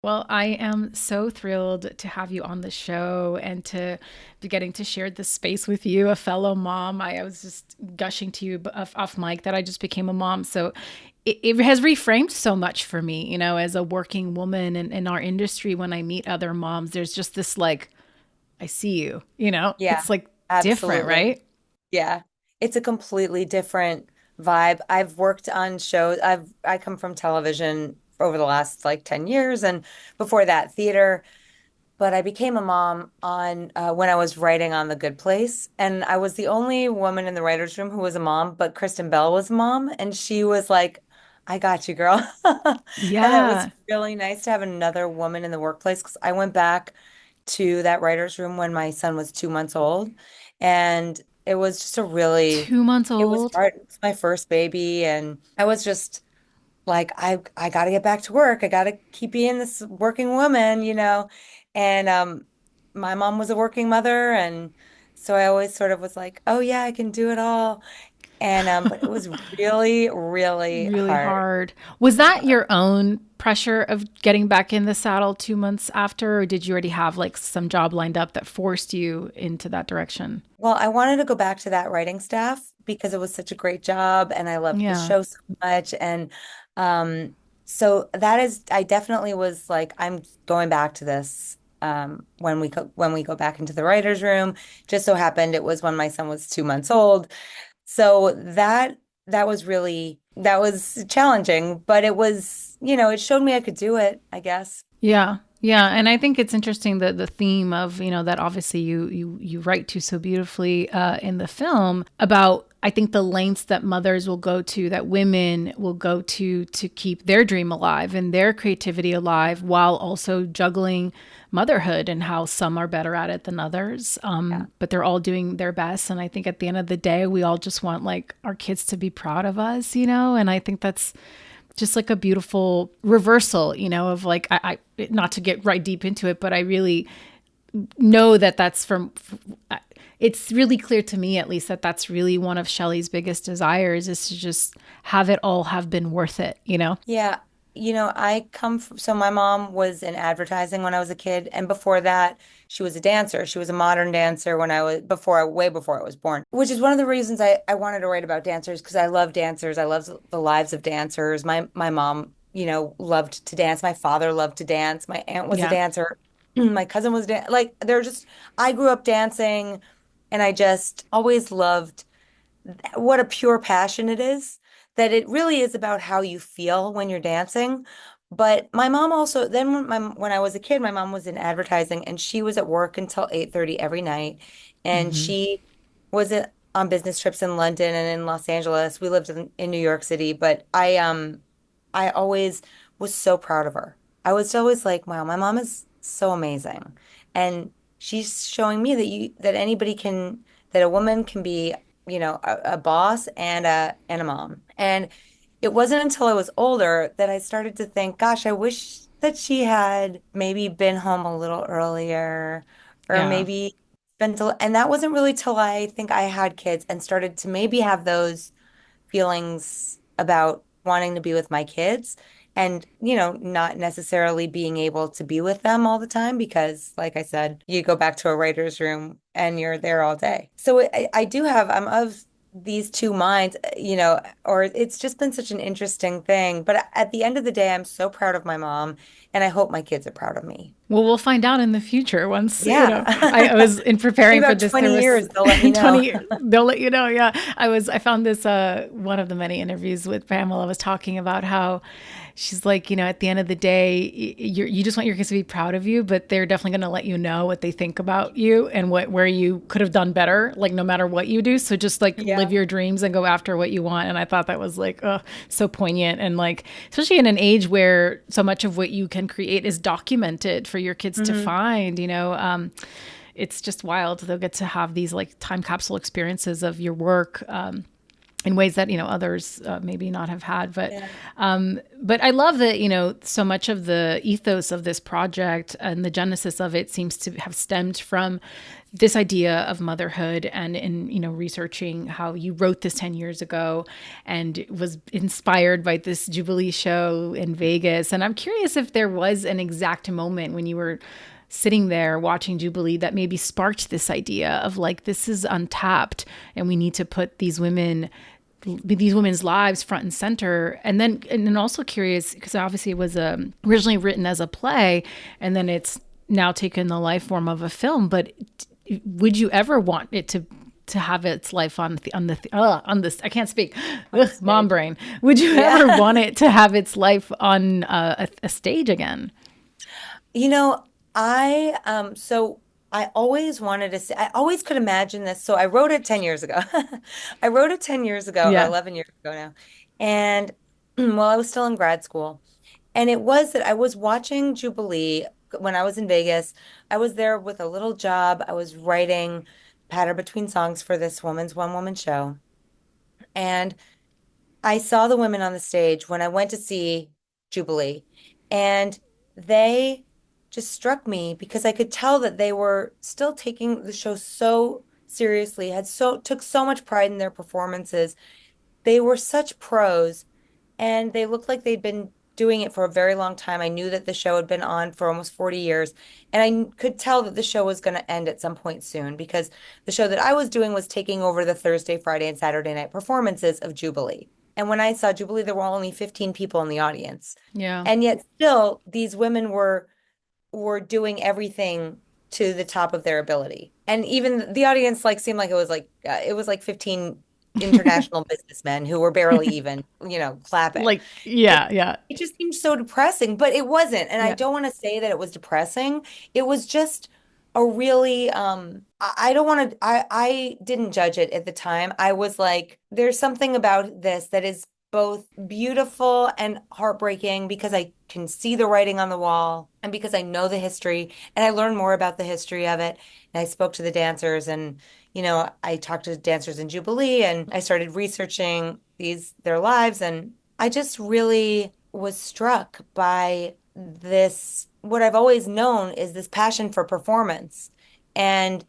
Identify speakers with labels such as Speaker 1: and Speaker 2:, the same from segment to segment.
Speaker 1: Well, I am so thrilled to have you on the show and to be getting to share this space with you, a fellow mom. I was just gushing to you off mic that I just became a mom. So it has reframed so much for me, as a working woman in our industry. When I meet other moms, there's just this like, I see you,
Speaker 2: Yeah,
Speaker 1: it's like different,
Speaker 2: absolutely.
Speaker 1: right?
Speaker 2: Yeah. It's a completely different vibe. I've worked on shows. I come from television over the last like 10 years and before that theater, but I became a mom on when I was writing on The Good Place, and I was the only woman in the writers' room who was a mom, but Kristen Bell was a mom, and she was like, "I got you, girl." And it was
Speaker 1: Yeah.
Speaker 2: really nice to have another woman in the workplace because I went back to that writer's room when my son was 2 months old, and it was just a really,
Speaker 1: 2 months
Speaker 2: it was
Speaker 1: old.
Speaker 2: hard. It was my first baby, and I was just like I got to get back to work. I got to keep being this working woman. And my mom was a working mother, and so I always sort of was like, "Oh yeah, I can do it all." And but it was really, really
Speaker 1: Really
Speaker 2: hard.
Speaker 1: hard. Was that your own pressure of getting back in the saddle 2 months after, or did you already have like some job lined up that forced you into that direction?
Speaker 2: Well, I wanted to go back to that writing staff because it was such a great job, and I loved the
Speaker 1: Yeah.
Speaker 2: show so much. And um, so that is, I definitely was like, I'm going back to this when we go back into the writer's room. Just so happened it was when my son was 2 months old. So that was really that was challenging, but it was, it showed me I could do it, I guess.
Speaker 1: Yeah. Yeah, and I think it's interesting that the theme of, that obviously you write to so beautifully in the film about, I think, the lengths that mothers will go to, that women will go to keep their dream alive and their creativity alive, while also juggling motherhood, and how some are better at it than others.
Speaker 2: Yeah.
Speaker 1: But they're all doing their best, and I think at the end of the day, we all just want like our kids to be proud of us, and I think that's just like a beautiful reversal, of like, I not to get right deep into it, but I really know that that's it's really clear to me, at least, that that's really one of Shelly's biggest desires, is to just have it all have been worth it.
Speaker 2: Yeah, I come from, so my mom was in advertising when I was a kid, and before that, she was a dancer. She was a modern dancer when I was way before I was born, which is one of the reasons I wanted to write about dancers because I love dancers. I love the lives of dancers. My mom, loved to dance. My father loved to dance. My aunt was a
Speaker 1: Yeah.
Speaker 2: dancer. My cousin was like they're just I grew up dancing, and I just always loved what a pure passion it is, that it really is about how you feel when you're dancing. But my mom also, then when I was a kid, my mom was in advertising and she was at work until 8:30 every night. And
Speaker 1: Hmm.
Speaker 2: she was on business trips in London and in Los Angeles. We lived in New York City, but I always was so proud of her. I was always like, wow, my mom is so amazing. And she's showing me that anybody can, that a woman can be, a boss and a mom. And it wasn't until I was older that I started to think, gosh, I wish that she had maybe been home a little earlier, or
Speaker 1: Yeah.
Speaker 2: maybe and that wasn't really till I think I had kids and started to maybe have those feelings about wanting to be with my kids and, not necessarily being able to be with them all the time because, like I said, you go back to a writer's room and you're there all day. So I do have, I'm of these two minds, or it's just been such an interesting thing. But at the end of the day, I'm so proud of my mom and I hope my kids are proud of me.
Speaker 1: Well, we'll find out in the future once,
Speaker 2: Yeah.
Speaker 1: I was in
Speaker 2: In
Speaker 1: preparing for
Speaker 2: about
Speaker 1: this. There
Speaker 2: 20
Speaker 1: was
Speaker 2: years, they'll let me know.
Speaker 1: 20 years, they'll let you know. Yeah. I found this, one of the many interviews with Pamela was talking about how she's like, at the end of the day, you just want your kids to be proud of you, but they're definitely going to let you know what they think about you and where you could have done better, like no matter what you do. So just like live
Speaker 2: Yeah.
Speaker 1: your dreams and go after what you want. And I thought that was like, oh, so poignant. And like, especially in an age where so much of what you can create is documented for your kids to
Speaker 2: Hmm.
Speaker 1: find, it's just wild. They'll get to have these like time capsule experiences of your work. in ways that, others maybe not have had.
Speaker 2: Yeah.
Speaker 1: But I love that, so much of the ethos of this project and the genesis of it seems to have stemmed from this idea of motherhood, and in, researching how you wrote this 10 years ago and was inspired by this Jubilee show in Vegas. And I'm curious if there was an exact moment when you were sitting there watching Jubilee that maybe sparked this idea of like, this is untapped and we need to put these women's lives front and center. And then also curious, because obviously it was originally written as a play, and then it's now taken the life form of a film. But would you ever want it to have its life on this? I can't speak. Ugh, mom brain. Would you ever want it to have its life on a stage again?
Speaker 2: You know, so I always wanted to see, I always could imagine this. So I wrote it 10 years ago. I wrote it 10 years ago, or
Speaker 1: Yeah.
Speaker 2: 11 years ago now. And while I was still in grad school. And it was that I was watching Jubilee when I was in Vegas. I was there with a little job. I was writing patter between songs for this one woman show. And I saw the women on the stage when I went to see Jubilee, and they just struck me because I could tell that they were still taking the show so seriously, took so much pride in their performances. They were such pros, and they looked like they'd been doing it for a very long time. I knew that the show had been on for almost 40 years, and I could tell that the show was going to end at some point soon because the show that I was doing was taking over the Thursday, Friday, and Saturday night performances of Jubilee. And when I saw Jubilee, there were only 15 people in the audience.
Speaker 1: Yeah.
Speaker 2: And yet still these women were doing everything to the top of their ability. And even the audience like seemed like it was like 15 international businessmen who were barely even, clapping.
Speaker 1: Like, yeah,
Speaker 2: It,
Speaker 1: yeah,
Speaker 2: it just seemed so depressing, but it wasn't. And I
Speaker 1: yeah.
Speaker 2: don't want to say that it was depressing. It was just a really I don't want to I didn't judge it at the time. I was like, there's something about this that is both beautiful and heartbreaking because I can see the writing on the wall and because I know the history and I learned more about the history of it. And I spoke to the dancers, and I talked to dancers in Jubilee, and I started researching their lives, and I just really was struck by this. What I've always known is this passion for performance and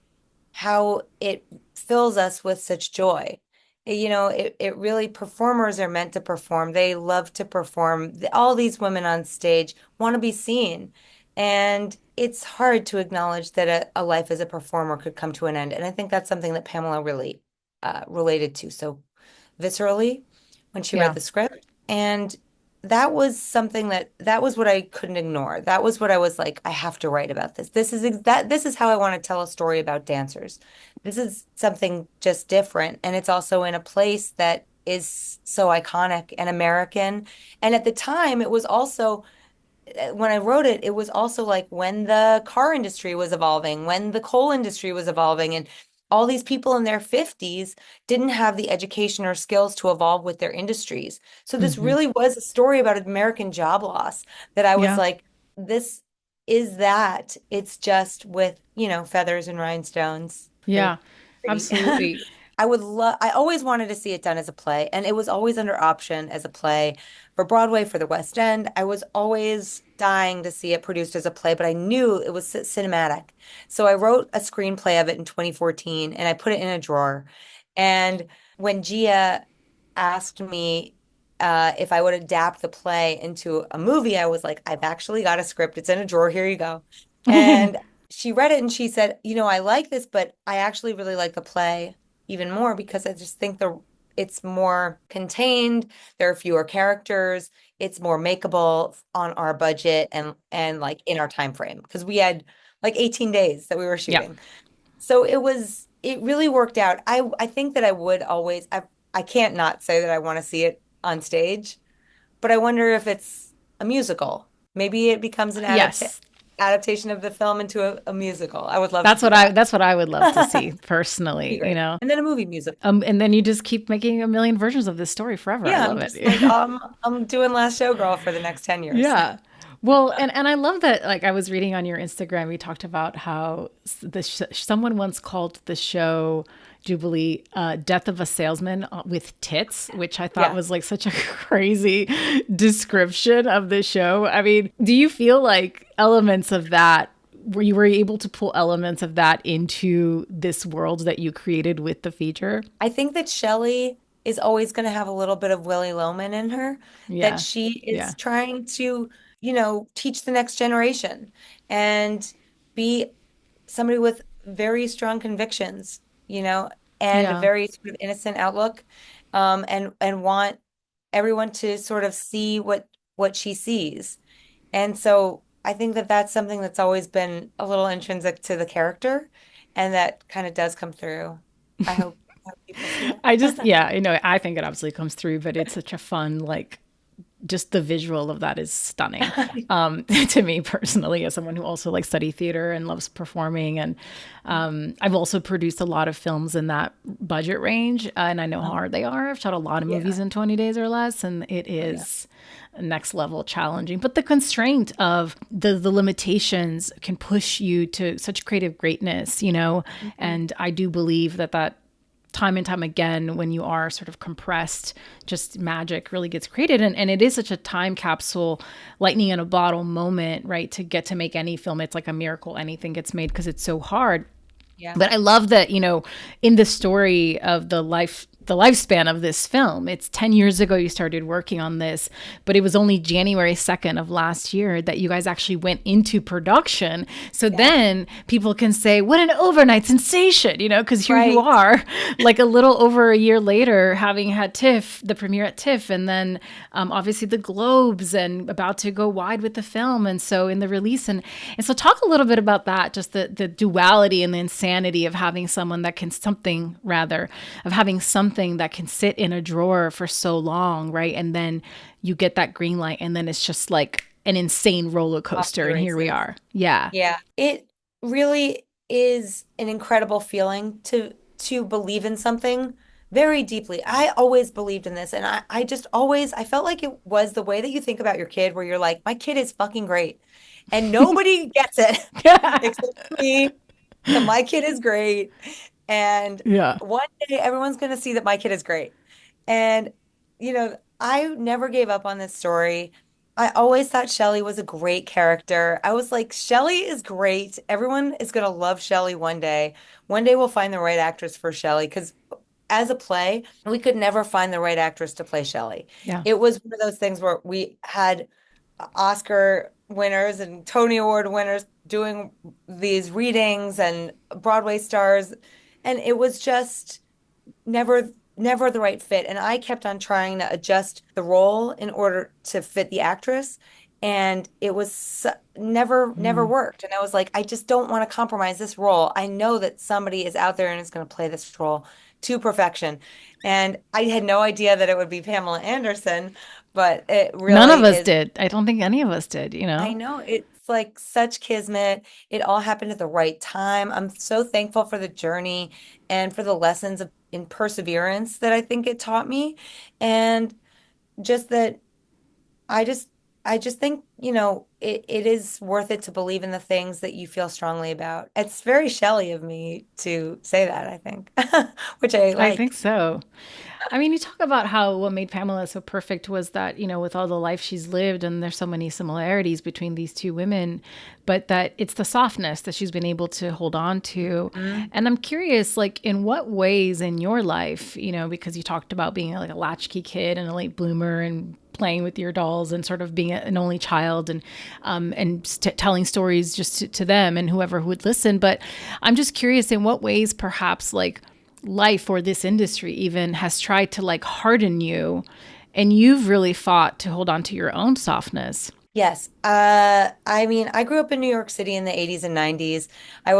Speaker 2: how it fills us with such joy. It really, performers are meant to perform. They love to perform. All these women on stage want to be seen. And it's hard to acknowledge that a life as a performer could come to an end. And I think that's something that Pamela really related to so viscerally when she read
Speaker 1: Yeah.
Speaker 2: the script. And that was what I couldn't ignore. That was what I was like, I have to write about this. This is how I want to tell a story about dancers. This is something just different. And it's also in a place that is so iconic and American. And at the time, it was also when I wrote it, it was also like when the car industry was evolving, when the coal industry was evolving, and all these people in their 50s didn't have the education or skills to evolve with their industries. So this
Speaker 1: Hmm.
Speaker 2: really was a story about American job loss that I was
Speaker 1: Yeah.
Speaker 2: like, this is that. It's just with, feathers and rhinestones. Pretty,
Speaker 1: Yeah.
Speaker 2: pretty.
Speaker 1: Absolutely.
Speaker 2: I always wanted to see it done as a play, and it was always under option as a play for Broadway, for the West End. I was always dying to see it produced as a play, but I knew it was cinematic. So I wrote a screenplay of it in 2014 and I put it in a drawer. And when Gia asked me if I would adapt the play into a movie, I was like, I've actually got a script. It's in a drawer. Here you go. And she read it and she said, I like this, but I actually really like the play even more because I just think it's more contained. There are fewer characters. It's more makeable on our budget and like in our time frame because we had like 18 days that we were
Speaker 1: Yeah.
Speaker 2: shooting. So it really worked out. I think that I would always I can't not say that I want to see it on stage, but I wonder if it's a musical. Maybe it becomes an
Speaker 1: Yes.
Speaker 2: adaptation of the film into a musical. I would love to see that.
Speaker 1: That's what I would love to see
Speaker 2: Be
Speaker 1: personally,
Speaker 2: great. And then a movie musical.
Speaker 1: And then you just keep making a million versions of this story forever. I
Speaker 2: Yeah,
Speaker 1: love
Speaker 2: I'm just
Speaker 1: it.
Speaker 2: like I'm doing Last Showgirl for the next 10 years.
Speaker 1: Yeah. Well, and I love that. Like I was reading on your Instagram, you talked about how someone once called the show Jubilee "Death of a Salesman with Tits," which I thought
Speaker 2: Yeah.
Speaker 1: was like such a crazy description of the show. I mean, do you feel like elements of that? Were you able to pull elements of that into this world that you created with the feature?
Speaker 2: I think that Shelly is always going to have a little bit of Willy Loman in her, that
Speaker 1: Yeah,
Speaker 2: she
Speaker 1: yeah,
Speaker 2: is trying to, teach the next generation and be somebody with very strong convictions, and a
Speaker 1: yeah.
Speaker 2: very sort of innocent outlook, and want everyone to sort of see what she sees. And so I think that that's something that's always been a little intrinsic to the character, and that kind of does come through. I hope people see
Speaker 1: I just,
Speaker 2: that.
Speaker 1: yeah, I think it absolutely comes through, but it's such a fun, like, just the visual of that is stunning to me personally, as someone who also like study theater and loves performing. And I've also produced a lot of films in that budget range, and I know how hard they are. I've shot a lot of movies
Speaker 2: Yeah.
Speaker 1: in 20 days or less, and it
Speaker 2: Oh, yeah.
Speaker 1: is next level challenging. But the constraint of the limitations can push you to such creative greatness,
Speaker 2: Mhm.
Speaker 1: and I do believe that time and time again, when you are sort of compressed, just magic really gets created. And it is such a time capsule, lightning in a bottle moment, right? To get to make any film, it's like a miracle anything gets made because it's so hard.
Speaker 2: Yeah.
Speaker 1: But I love that, in the story of the lifespan of this film, it's 10 years ago you started working on this, but it was only January 2nd of last year that you guys actually went into production. So
Speaker 2: Yeah.
Speaker 1: then people can say, what an overnight sensation, because here you
Speaker 2: Right.
Speaker 1: are, like a little over a year later, having had TIFF, the premiere at TIFF, and then obviously the Globes, and about to go wide with the film. And so in the release, and so talk a little bit about that, just the duality and the insanity of having someone that can something rather of having something that can sit in a drawer for so long, right? And then you get that green light, and then it's just like an insane roller
Speaker 2: Off to
Speaker 1: coaster.
Speaker 2: the
Speaker 1: And here we
Speaker 2: races.
Speaker 1: are. Yeah.
Speaker 2: Yeah. It really is an incredible feeling to believe in something very deeply. I always believed in this, and I just always I felt like it was the way that you think about your kid, where you're like, my kid is fucking great. And nobody gets it except for me. That my kid is great. And
Speaker 1: Yeah.
Speaker 2: one day everyone's going to see that my kid is great. And, I never gave up on this story. I always thought Shelly was a great character. I was like, Shelly is great. Everyone is going to love Shelly one day. One day we'll find the right actress for Shelly because as a play, we could never find the right actress to play Shelly.
Speaker 1: Yeah.
Speaker 2: It was one of those things where we had Oscar winners and Tony Award winners doing these readings and Broadway stars, and it was just never the right fit. And I kept on trying to adjust the role in order to fit the actress, and it was never
Speaker 1: Mm.
Speaker 2: worked. And I was like, I just don't want to compromise this role. I know that somebody is out there and is going to play this role to perfection. And I had no idea that it would be Pamela Anderson, but it
Speaker 1: None of
Speaker 2: really
Speaker 1: us
Speaker 2: is.
Speaker 1: did. I don't think any of us did.
Speaker 2: I know it's like such kismet. It all happened at the right time. I'm so thankful for the journey and for the lessons in perseverance that I think it taught me. And just that I just I just think, it is worth it to believe in the things that you feel strongly about. It's very Shelley of me to say that, I think, which I
Speaker 1: I think
Speaker 2: like.
Speaker 1: so. I mean, you talk about how what made Pamela so perfect was that, with all the life she's lived, and there's so many similarities between these two women, but that it's the softness that she's been able to hold on to.
Speaker 2: Mhm.
Speaker 1: And I'm curious, like, in what ways in your life, because you talked about being like a latchkey kid and a late bloomer and playing with your dolls and sort of being an only child and telling stories just to them and whoever who would listen. But I'm just curious in what ways perhaps like life or this industry even has tried to like harden you, and you've really fought to hold on to your own softness.
Speaker 2: Yes. I mean, I grew up in New York City in the 80s and 90s. I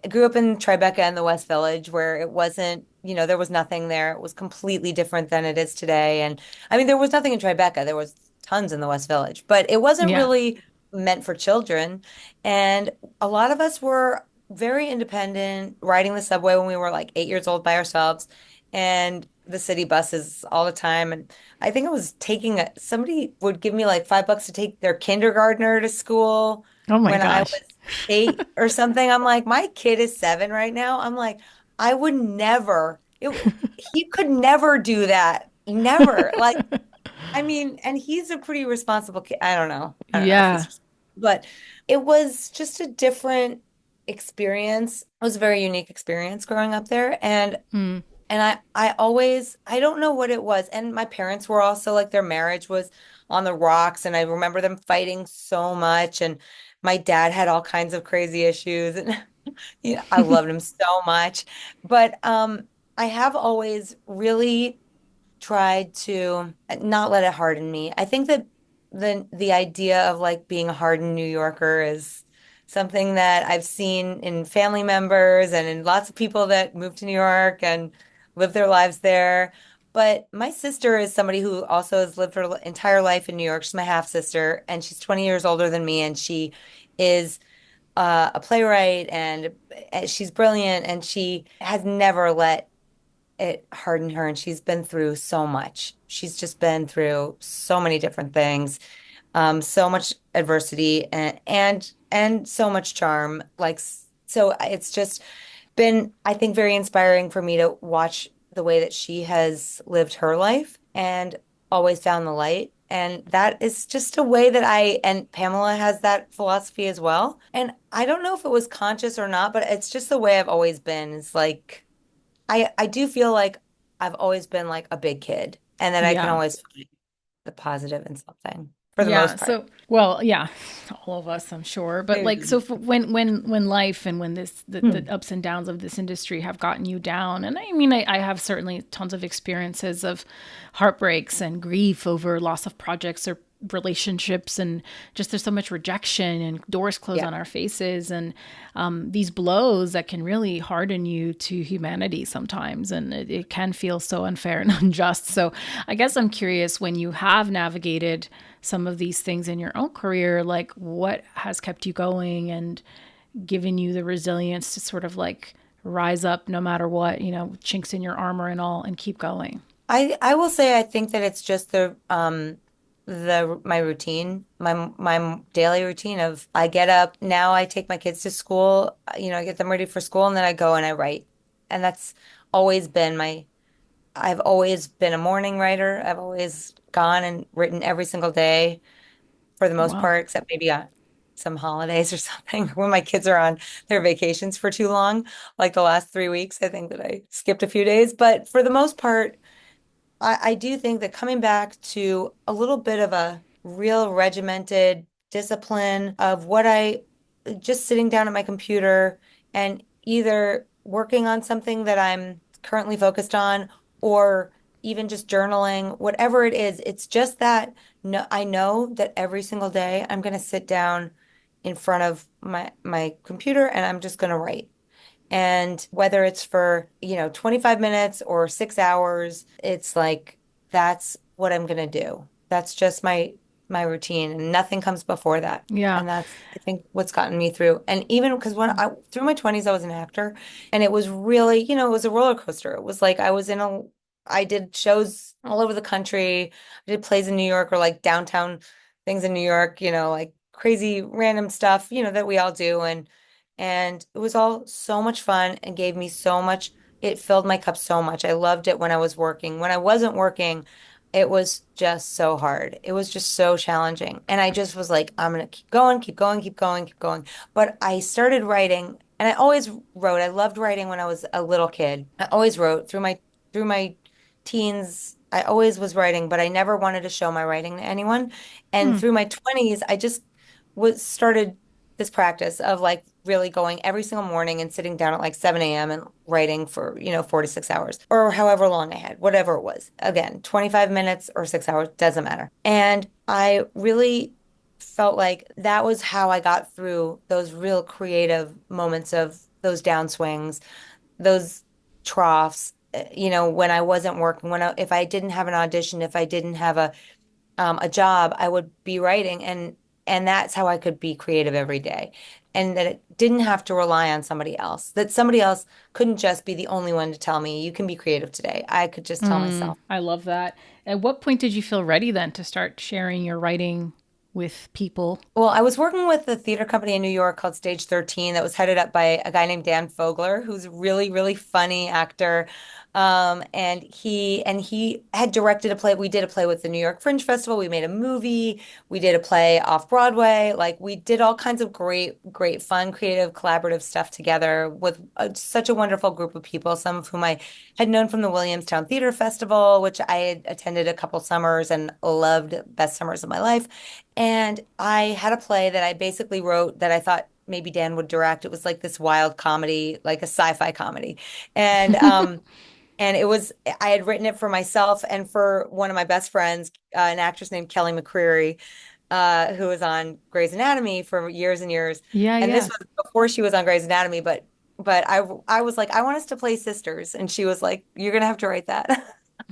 Speaker 2: grew up in Tribeca and the West Village where it wasn't, there was nothing there. It was completely different than it is today. And I mean, there was nothing in Tribeca. There was tons in the West Village, but it wasn't
Speaker 1: Yeah.
Speaker 2: really meant for children. And a lot of us were very independent, riding the subway when we were like 8 years old by ourselves. And the city buses all the time. And I think I was taking somebody would give me like $5 to take their kindergartner to school
Speaker 1: Oh my
Speaker 2: when I
Speaker 1: gosh.
Speaker 2: was 8 or something. I'm like, my kid is 7 right now. I'm like, I would never, he could never do that. Never. Like, I mean, and he's a pretty responsible kid. I don't know. I don't know if
Speaker 1: Yeah.
Speaker 2: he's, but it was just a different experience. It was a very unique experience growing up there.
Speaker 1: Hmm.
Speaker 2: And I don't know what it was. And my parents were also like their marriage was on the rocks. And I remember them fighting so much. And my dad had all kinds of crazy issues. And I loved him so much. But I have always really tried to not let it harden me. I think that the idea of like being a hardened New Yorker is something that I've seen in family members and in lots of people that move to New York and live their lives there. But my sister is somebody who also has lived her entire life in New York. She's my half sister, and she's 20 years older than me, and she is a playwright, and she's brilliant, and she has never let it hardened her, and she's been through so much. She's just been through so many different things, so much adversity and so much charm. So it's just been, I think, very inspiring for me to watch the way that she has lived her life and always found the light. And that is just a way that and Pamela has that philosophy as well. And I don't know if it was conscious or not, but it's just the way I've always been. It's like I do feel like I've always been like a big kid and that I can
Speaker 1: Yeah.
Speaker 2: always find the positive in something for the
Speaker 1: Yeah.
Speaker 2: most part.
Speaker 1: So, well, yeah, all of us, I'm sure. But like, so for when life and when the
Speaker 2: Hmm.
Speaker 1: ups and downs of this industry have gotten you down, and I mean, I have certainly tons of experiences of heartbreaks and grief over loss of projects or relationships, and just there's so much rejection and doors closed
Speaker 2: Yeah.
Speaker 1: on our faces, and these blows that can really harden you to humanity sometimes, and it can feel so unfair and unjust. So, I guess I'm curious, when you have navigated some of these things in your own career, like what has kept you going and given you the resilience to sort of like rise up no matter what, chinks in your armor and all, and keep going.
Speaker 2: I will say I think that it's just the my routine, my daily routine of I get up, now I take my kids to school, I get them ready for school and then I go and I write. And that's always been my I've always been a morning writer. I've always gone and written every single day, for the most
Speaker 1: Wow.
Speaker 2: part, except maybe on some holidays or something when my kids are on their vacations for too long, like the last 3 weeks. I think that I skipped a few days, but for the most part, I do think that coming back to a little bit of a real regimented discipline of what I just sitting down at my computer and either working on something that I'm currently focused on or even just journaling, whatever it is, it's just that no, I know that every single day I'm going to sit down in front of my computer and I'm just going to write. And whether it's for, 25 minutes or 6 hours, it's like that's what I'm gonna do. That's just my routine and nothing comes before that.
Speaker 1: Yeah.
Speaker 2: And that's I think what's gotten me through. And even because when I through my 20s I was an actor and it was really, it was a roller coaster. It was like I did shows all over the country. I did plays in New York or like downtown things in New York, like crazy random stuff, that we all do. And it was all so much fun and gave me so much. It filled my cup so much. I loved it when I was working. When I wasn't working, it was just so hard. It was just so challenging. And I just was like, I'm gonna keep going, keep going, keep going, keep going. But I started writing and I always wrote. I loved writing when I was a little kid. I always wrote through my teens. I always was writing, but I never wanted to show my writing to anyone. And
Speaker 1: Hmm.
Speaker 2: through my 20s, I just was started this practice of like really going every single morning and sitting down at like 7 a.m. and writing for, 4 to 6 hours or however long I had, whatever it was. Again, 25 minutes or 6 hours, doesn't matter. And I really felt like that was how I got through those real creative moments of those downswings, those troughs, when I wasn't working, if I didn't have an audition, if I didn't have a job, I would be writing. And And that's how I could be creative every day. And that it didn't have to rely on somebody else, that somebody else couldn't just be the only one to tell me, you can be creative today. I could just tell myself.
Speaker 1: I love that. At what point did you feel ready then to start sharing your writing with people?
Speaker 2: Well, I was working with a theater company in New York called Stage 13 that was headed up by a guy named Dan Fogler, who's a really, really funny actor. And he had directed a play. We did a play with the New York Fringe Festival. We made a movie. We did a play off Broadway. Like we did all kinds of great, great, fun, creative, collaborative stuff together with such a wonderful group of people, some of whom I had known from the Williamstown Theater Festival, which I had attended a couple summers and loved, best summers of my life. And I had a play that I basically wrote that I thought maybe Dan would direct. It was like this wild comedy, like a sci-fi comedy. And and it was I had written it for myself and for one of my best friends, an actress named Kelly McCreary, who was on Grey's Anatomy for years and years.
Speaker 1: Yeah,
Speaker 2: And this
Speaker 1: yeah.
Speaker 2: was before she was on Grey's Anatomy, but I was like, I want us to play sisters. And she was like, you're gonna have to write that.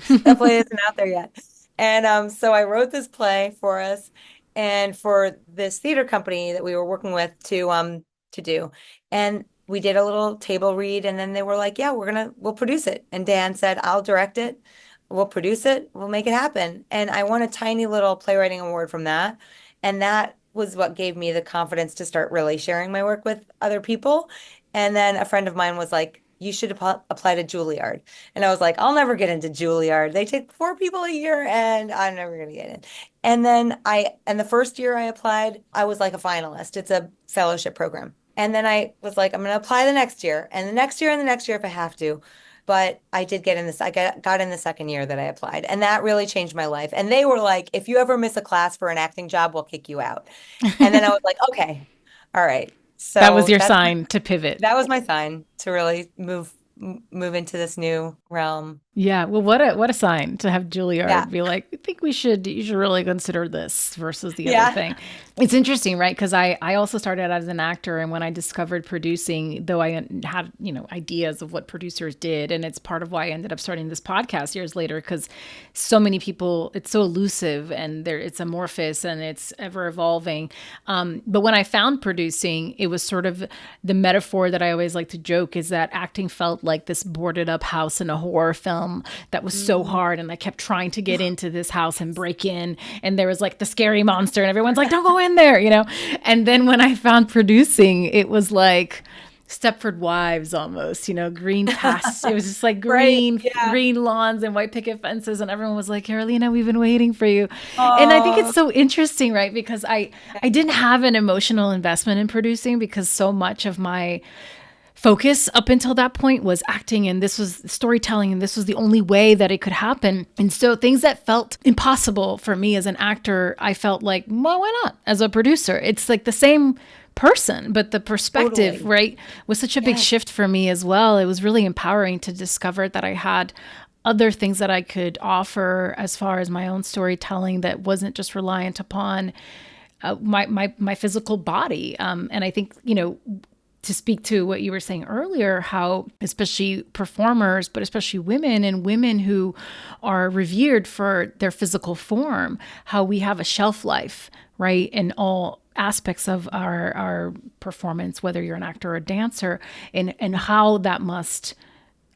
Speaker 2: That play isn't out there yet. And so I wrote this play for us and for this theater company that we were working with to do. And we did a little table read and then they were like, "Yeah, we'll produce it." And Dan said, "I'll direct it. We'll produce it. We'll make it happen." And I won a tiny little playwriting award from that. And that was what gave me the confidence to start really sharing my work with other people. And then a friend of mine was like, "You should apply to Juilliard." And I was like, I'll never get into Juilliard. They take 4 people a year and I'm never gonna get in. And the first year I applied, I was like a finalist. It's a fellowship program. And then I was like, I'm gonna apply the next year and the next year and the next year if I have to. But I did get in this, I got in the second year that I applied. And that really changed my life. And they were like, if you ever miss a class for an acting job, we'll kick you out. And then I was like, okay, all right.
Speaker 1: That was
Speaker 2: So
Speaker 1: your sign to pivot.
Speaker 2: that was my sign to really move into this new realm.
Speaker 1: Yeah, well, what a sign to have
Speaker 2: Yeah.
Speaker 1: Juilliard be like, I think you should really consider this versus the other
Speaker 2: Yeah.
Speaker 1: thing. It's interesting, right? Because I also started out as an actor, and when I discovered producing, though I had ideas of what producers did, and it's part of why I ended up starting this podcast years later, because so many people, it's so elusive and it's amorphous and it's ever evolving. But when I found producing, it was sort of the metaphor that I always like to joke is that acting felt like this boarded up house in a horror film that was so
Speaker 2: Mm.
Speaker 1: hard, and I kept trying to get into this house and break in, and there was like the scary monster and everyone's like, don't go in there, and then when I found producing, it was like Stepford Wives almost, green past. It was just like
Speaker 2: Right.
Speaker 1: green,
Speaker 2: Yeah.
Speaker 1: green lawns and white picket fences, and everyone was like, Carolina, we've been waiting for you. And I think
Speaker 2: Oh,
Speaker 1: it's so interesting, right? Because I didn't have an emotional investment in producing because so much of my focus up until that point was acting, and this was storytelling, and this was the only way that it could happen. And so things that felt impossible for me as an actor, I felt like, well, why not as a producer? It's like the same person, but the perspective,
Speaker 2: totally.
Speaker 1: right, was such a big
Speaker 2: Yes.
Speaker 1: shift for me as well. It was really empowering to discover that I had other things that I could offer as far as my own storytelling that wasn't just reliant upon my physical body. And I think, to speak to what you were saying earlier, how especially performers, but especially women and women who are revered for their physical form, how we have a shelf life, right, in all aspects of our performance, whether you're an actor or a dancer, and how that must,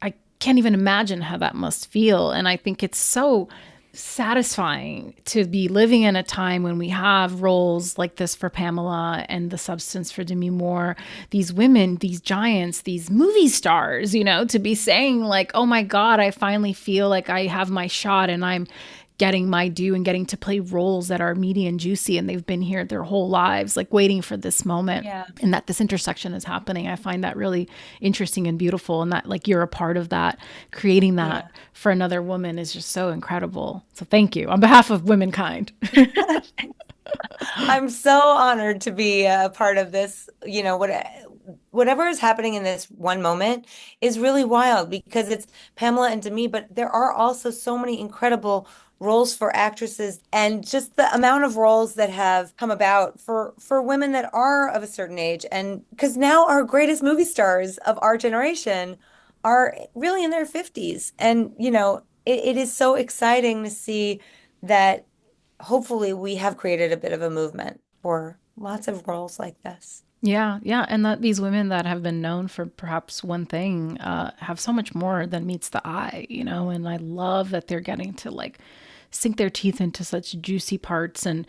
Speaker 1: I can't even imagine how that must feel. And I think it's so satisfying to be living in a time when we have roles like this for Pamela and The Substance for Demi Moore, these women, these giants, these movie stars, to be saying like, oh my God, I finally feel like I have my shot and I'm getting my due and getting to play roles that are meaty and juicy, and they've been here their whole lives, like waiting for this moment,
Speaker 2: Yeah.
Speaker 1: and that this intersection is happening. I find that really interesting and beautiful, and that like you're a part of that, creating
Speaker 2: Yeah.
Speaker 1: that for another woman is just so incredible. So thank you on behalf of womankind.
Speaker 2: I'm so honored to be a part of this. Whatever is happening in this one moment is really wild because it's Pamela and Demi, but there are also so many incredible roles for actresses and just the amount of roles that have come about for women that are of a certain age. And because now our greatest movie stars of our generation are really in their 50s. And, it is so exciting to see that hopefully we have created a bit of a movement. for lots of roles like this.
Speaker 1: Yeah, yeah, and that these women that have been known for perhaps one thing have so much more than meets the eye, you know. And I love that they're getting to like sink their teeth into such juicy parts and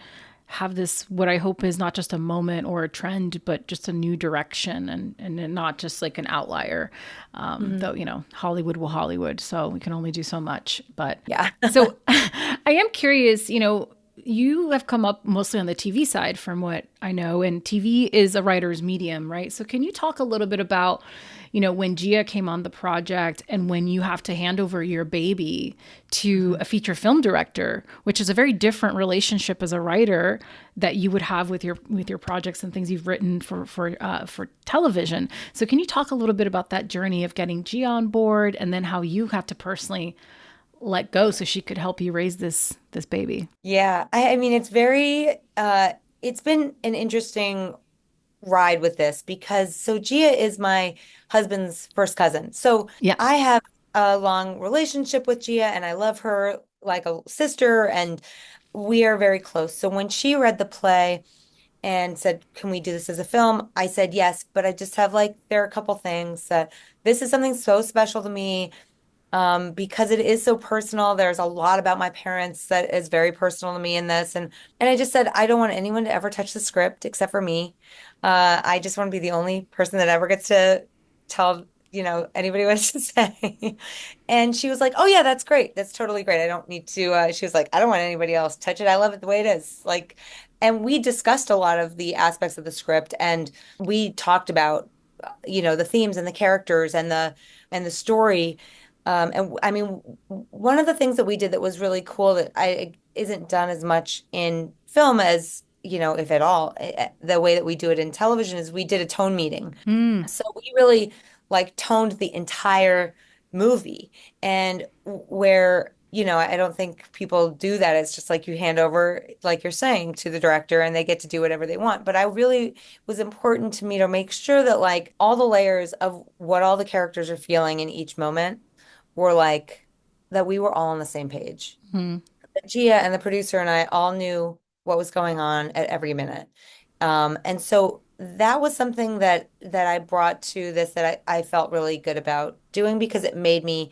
Speaker 1: have this what I hope is not just a moment or a trend, but just a new direction and not just like an outlier.
Speaker 2: Mhm.
Speaker 1: Though you know Hollywood will Hollywood, so we can only do so much. But
Speaker 2: Yeah.
Speaker 1: so I am curious, you know, you have come up mostly on the TV side from what I know, and TV is a writer's medium, right? So can you talk a little bit about, you know, when Gia came on the project and when you have to hand over your baby to
Speaker 2: Mhm.
Speaker 1: a feature film director, which is a very different relationship as a writer that you would have with your projects and things you've written for television. So can you talk a little bit about that journey of getting Gia on board and then how you have to personally let go so she could help you raise this baby?
Speaker 2: Yeah. I mean, it's been an interesting ride with this because so Gia is my husband's first cousin. So
Speaker 1: Yeah.
Speaker 2: I have a long relationship with Gia and I love her like a sister and we are very close. So when she read the play and said, "Can we do this as a film?" I said yes, but I just have like there are a couple things that this is something so special to me because it is so personal. There's a lot about my parents that is very personal to me in this. And I just said, I don't want anyone to ever touch the script except for me. I just want to be the only person that ever gets to tell, anybody what to say. And she was like, "Oh yeah, that's great. That's totally great. I don't need to." She was like, "I don't want anybody else to touch it. I love it the way it is." Like, and we discussed a lot of the aspects of the script, and we talked about, the themes and the characters and the story. And I mean, one of the things that we did that was really cool that I isn't done as much in film as, if at all, the way that we do it in television is we did a tone meeting.
Speaker 1: Mm,
Speaker 2: So we really like toned the entire movie and where, I don't think people do that. It's just like you hand over, like you're saying, to the director and they get to do whatever they want. But I really was important to me to make sure that like all the layers of what all the characters are feeling in each moment were like that we were all on the same page.
Speaker 1: mm,
Speaker 2: Gia and the producer and I all knew what was going on at every minute. And so that was something that I brought to this that I felt really good about doing because it made me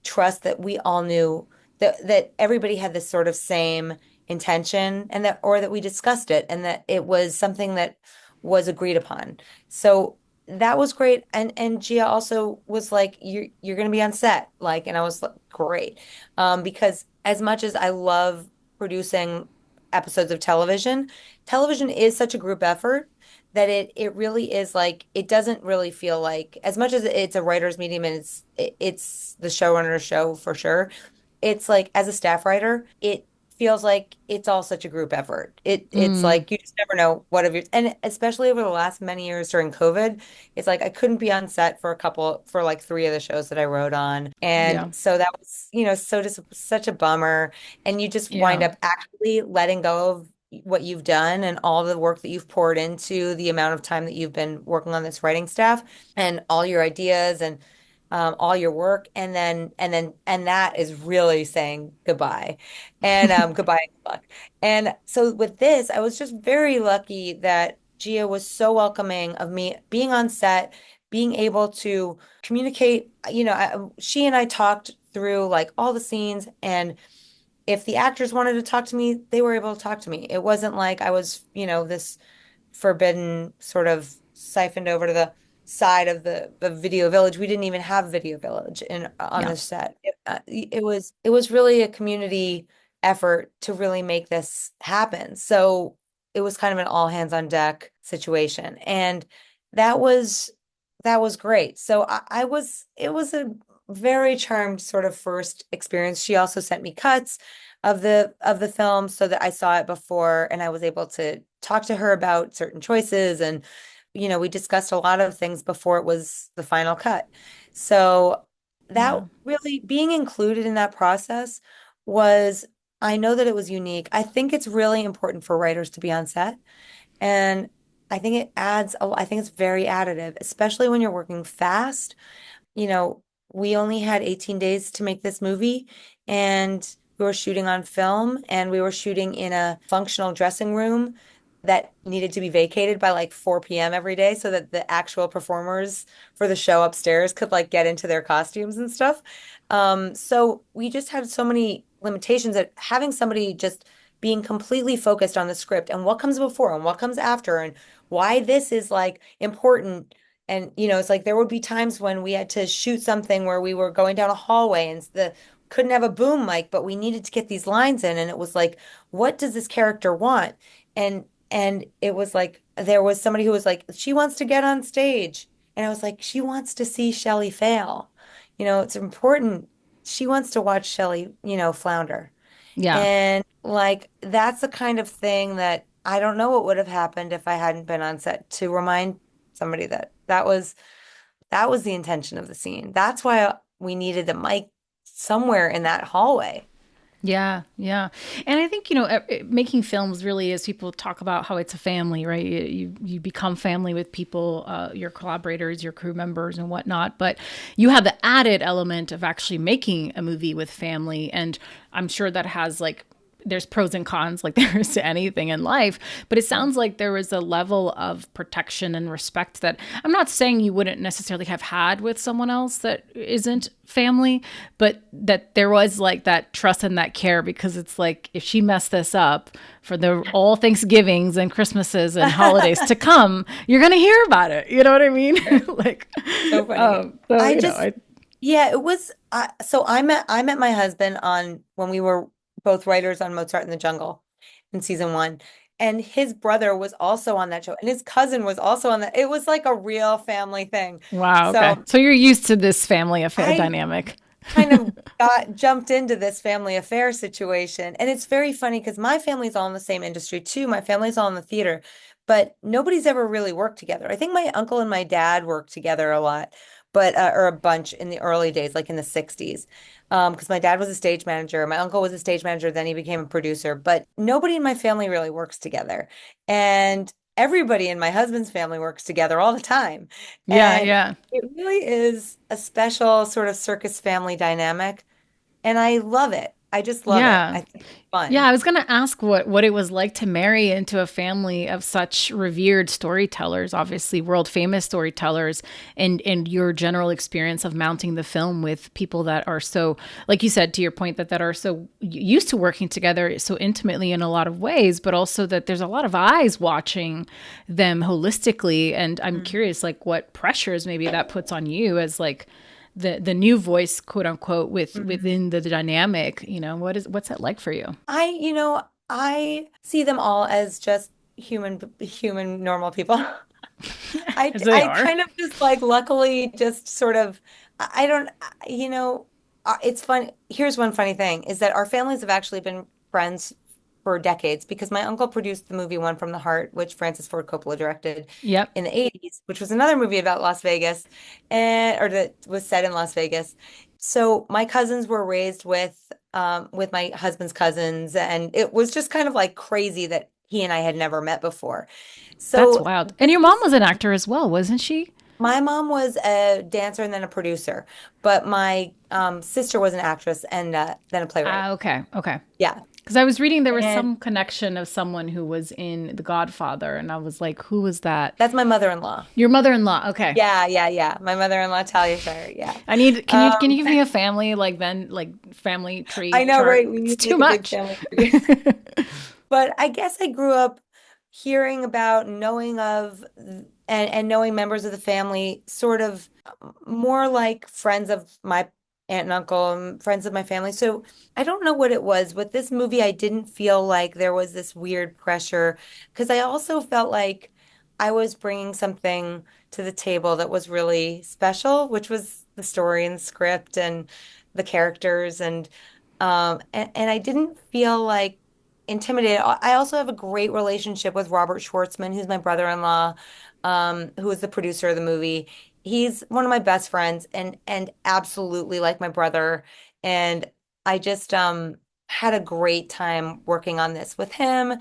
Speaker 2: trust that we all knew that everybody had this sort of same intention and that or that we discussed it and that it was something that was agreed upon. So that was great. And Gia also was like, you're gonna be on set. Like, and I was like, great. Because as much as I love producing episodes of television, television is such a group effort that it really is like it doesn't really feel like as much as it's a writer's medium and it's the showrunner show for sure. It's like as a staff writer, it feels like it's all such a group effort. It's
Speaker 1: mm,
Speaker 2: like you just never know what of your and especially over the last many years during COVID, it's like I couldn't be on set for like three of the shows that I wrote on. And
Speaker 1: yeah.
Speaker 2: so that was, so just such a bummer. And you just wind
Speaker 1: Yeah.
Speaker 2: up actually letting go of what you've done and all the work that you've poured into the amount of time that you've been working on this writing staff and all your ideas and all your work and that is really saying goodbye and goodbye and good luck. And so with this, I was just very lucky that Gia was so welcoming of me being on set, being able to communicate. She and I talked through like all the scenes and if the actors wanted to talk to me, they were able to talk to me. It wasn't like I was, this forbidden sort of siphoned over to the side of the video village. We didn't even have video village in on
Speaker 1: Yeah.
Speaker 2: the set. It was really a community effort to really make this happen. So it was kind of an all hands on deck situation. And that was that was great. So I was it was a very charmed sort of first experience. She also sent me cuts of the film so that I saw it before and I was able to talk to her about certain choices and we discussed a lot of things before it was the final cut. So that
Speaker 1: Yeah.
Speaker 2: really being included in that process was I know that it was unique. I think it's really important for writers to be on set and I think I think it's very additive, especially when you're working fast. you know, we only had 18 days to make this movie and we were shooting on film and we were shooting in a functional dressing room that needed to be vacated by like 4 p.m. every day so that the actual performers for the show upstairs could like get into their costumes and stuff. So we just had so many limitations that having somebody just being completely focused on the script and what comes before and what comes after and why this is like important. And it's like there would be times when we had to shoot something where we were going down a hallway and the couldn't have a boom mic, but we needed to get these lines in. And it was like, what does this character want? And it was like there was somebody who was like, she wants to get on stage. And I was like, she wants to see Shelly fail. It's important. She wants to watch Shelly, flounder.
Speaker 1: Yeah.
Speaker 2: And like that's the kind of thing that I don't know what would have happened if I hadn't been on set to remind somebody that that was the intention of the scene. That's why we needed the mic somewhere in that hallway.
Speaker 1: Yeah, yeah. And I think, making films really is people talk about how it's a family, right? You become family with people, your collaborators, your crew members and whatnot. But you have the added element of actually making a movie with family. And I'm sure that has like there's pros and cons like there is to anything in life, but it sounds like there was a level of protection and respect that I'm not saying you wouldn't necessarily have had with someone else that isn't family, but that there was like that trust and that care, because it's like if she messed this up for the all Thanksgivings and Christmases and holidays to come, you're going to hear about it. You know what I mean? Like,
Speaker 2: So funny.
Speaker 1: so,
Speaker 2: I just, yeah, it was. So I met my husband on when we were both writers on Mozart in the Jungle in season one, and his brother was also on that show, and his cousin was also on that. It was like a real family thing.
Speaker 1: wow. Okay.
Speaker 2: So
Speaker 1: So you're used to this family affair
Speaker 2: I
Speaker 1: dynamic.
Speaker 2: kind of got jumped into this family affair situation. And it's very funny because my family's all in the same industry too. My family's all in the theater, but nobody's ever really worked together. I think my uncle and my dad worked together a lot, but or a bunch in the early days, like in the 60s. Because my dad was a stage manager, my uncle was a stage manager, then he became a producer, but nobody in my family really works together. And everybody in my husband's family works together all the time.
Speaker 1: Yeah.
Speaker 2: And
Speaker 1: Yeah.
Speaker 2: it really is a special sort of circus family dynamic, and I love it. I just love it.
Speaker 1: Yeah.
Speaker 2: I think it's
Speaker 1: Yeah,
Speaker 2: fun.
Speaker 1: I was going to ask what it was like to marry into a family of such revered storytellers, obviously world famous storytellers, and your general experience of mounting the film with people that are so, like you said, to your point, that are so used to working together so intimately in a lot of ways, but also that there's a lot of eyes watching them holistically. And I'm
Speaker 2: Mm.
Speaker 1: curious, like, what pressures maybe that puts on you as like the new voice, quote unquote,
Speaker 2: Mhm.
Speaker 1: within the dynamic. What's that like for you?
Speaker 2: I see them all as just human, normal people. I
Speaker 1: As they
Speaker 2: I
Speaker 1: are.
Speaker 2: kind of just like luckily just sort of I don't it's fun. Here's one funny thing is that our families have actually been friends for decades because my uncle produced the movie One from the Heart, which Francis Ford Coppola directed
Speaker 1: Yep.
Speaker 2: in the 80s, which was another movie about Las Vegas and or that was set in Las Vegas. So my cousins were raised with my husband's cousins, and it was just kind of like crazy that he and I had never met before.
Speaker 1: That's
Speaker 2: So
Speaker 1: wild. And
Speaker 2: this
Speaker 1: your mom
Speaker 2: was
Speaker 1: was an actor as well, wasn't she?
Speaker 2: my mom was a dancer and then a producer, but my sister was an actress and then a playwright.
Speaker 1: Ah, okay. Okay.
Speaker 2: Yeah.
Speaker 1: Because I was reading there was
Speaker 2: And
Speaker 1: some connection of someone who was in The Godfather, and I was like, who was that?
Speaker 2: that's my mother-in-law.
Speaker 1: Your mother-in-law. Okay.
Speaker 2: Yeah, yeah, yeah. My mother-in-law, Talia Shire. Yeah.
Speaker 1: I need, can
Speaker 2: Um,
Speaker 1: you give me a family, like then, like family tree
Speaker 2: I know,
Speaker 1: chart?
Speaker 2: right? We
Speaker 1: It's
Speaker 2: need
Speaker 1: too
Speaker 2: like a big
Speaker 1: much.
Speaker 2: family tree. But I guess I grew up hearing about, knowing of, and knowing members of the family, sort of more like friends of my aunt and uncle and friends of my family. So I don't know what it was. With this movie, I didn't feel like there was this weird pressure because I also felt like I was bringing something to the table that was really special, which was the story and the script and the characters and I didn't feel like intimidated. I also have a great relationship with Robert Schwartzman, who's my brother-in-law, who is the producer of the movie. He's one of my best friends and absolutely like my brother. And I just had a great time working on this with him.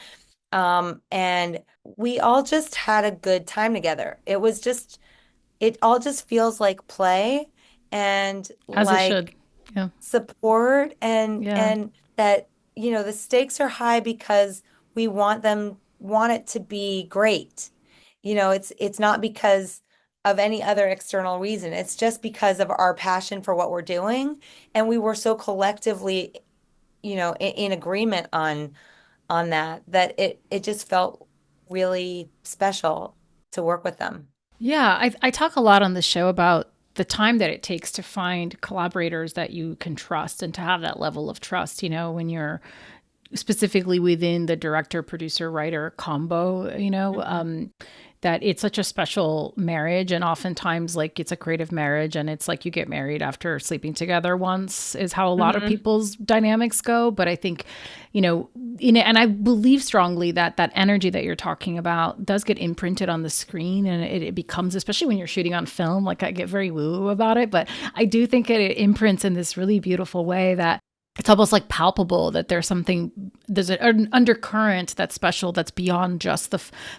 Speaker 2: And we all just had a good time together. It all just feels like play and
Speaker 1: As it
Speaker 2: like
Speaker 1: should. Yeah.
Speaker 2: support and
Speaker 1: Yeah.
Speaker 2: and that the stakes are high because we want them want it to be great. It's not because of any other external reason. It's just because of our passion for what we're doing. And we were so collectively, in agreement on that it just felt really special to work with them.
Speaker 1: Yeah, I talk a lot on the show about the time that it takes to find collaborators that you can trust and to have that level of trust, when you're specifically within the director, producer, writer combo,
Speaker 2: Mhm.
Speaker 1: that it's such a special marriage. And oftentimes, like, it's a creative marriage and it's like you get married after sleeping together once, is how a lot of
Speaker 2: Mhm.
Speaker 1: people's dynamics go. But I think, and I believe strongly that that energy that you're talking about does get imprinted on the screen, and it becomes, especially when you're shooting on film, like I get very woo about it. But I do think it imprints in this really beautiful way that it's almost like palpable that there's an undercurrent that's special, that's beyond just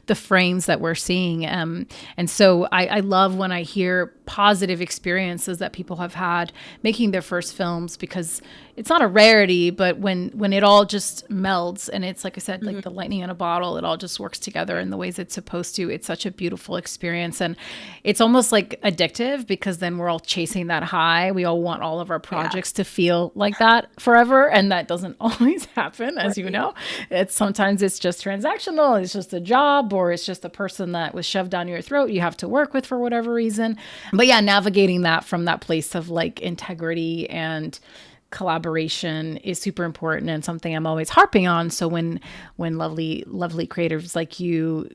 Speaker 1: the frames that we're seeing. And so I love when I hear positive experiences that people have had making their first films, because it's not a rarity, but when it all just melds and it's, like I said, like
Speaker 2: Mhm.
Speaker 1: the lightning in a bottle, it all just works together in the ways it's supposed to. It's such a beautiful experience, and it's almost like addictive, because then we're all chasing that high. We all want all of our
Speaker 2: Yeah.
Speaker 1: projects to feel like that forever, and that doesn't always happen, as you
Speaker 2: Right.
Speaker 1: know. It's just transactional, it's just a job, or it's just a person that was shoved down your throat you have to work with for whatever reason. But yeah, navigating that from that place of like integrity and collaboration is super important, and something I'm always harping on. So when lovely creators like you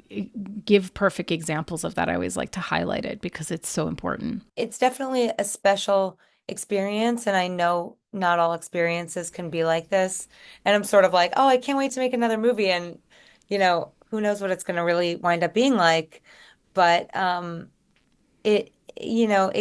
Speaker 1: give perfect examples of that, I always like to highlight it because it's so important.
Speaker 2: It's definitely a special experience, and I know not all experiences can be like this. And I'm sort of like, oh, I can't wait to make another movie, and who knows what it's going to really wind up being like. But it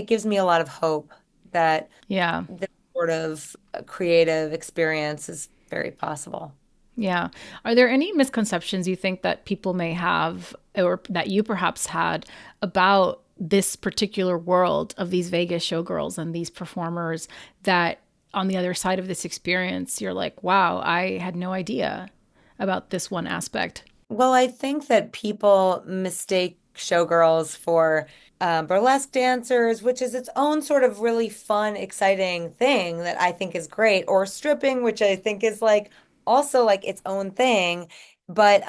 Speaker 2: gives me a lot of hope that
Speaker 1: Yeah.
Speaker 2: this sort of creative experience is very possible.
Speaker 1: Yeah. Are there any misconceptions you think that people may have, or that you perhaps had, about this particular world of these Vegas showgirls and these performers, that on the other side of this experience, you're like, wow, I had no idea about this one aspect?
Speaker 2: Well, I think that people mistake showgirls for burlesque dancers, which is its own sort of really fun, exciting thing that I think is great, or stripping, which I think is like also like its own thing. But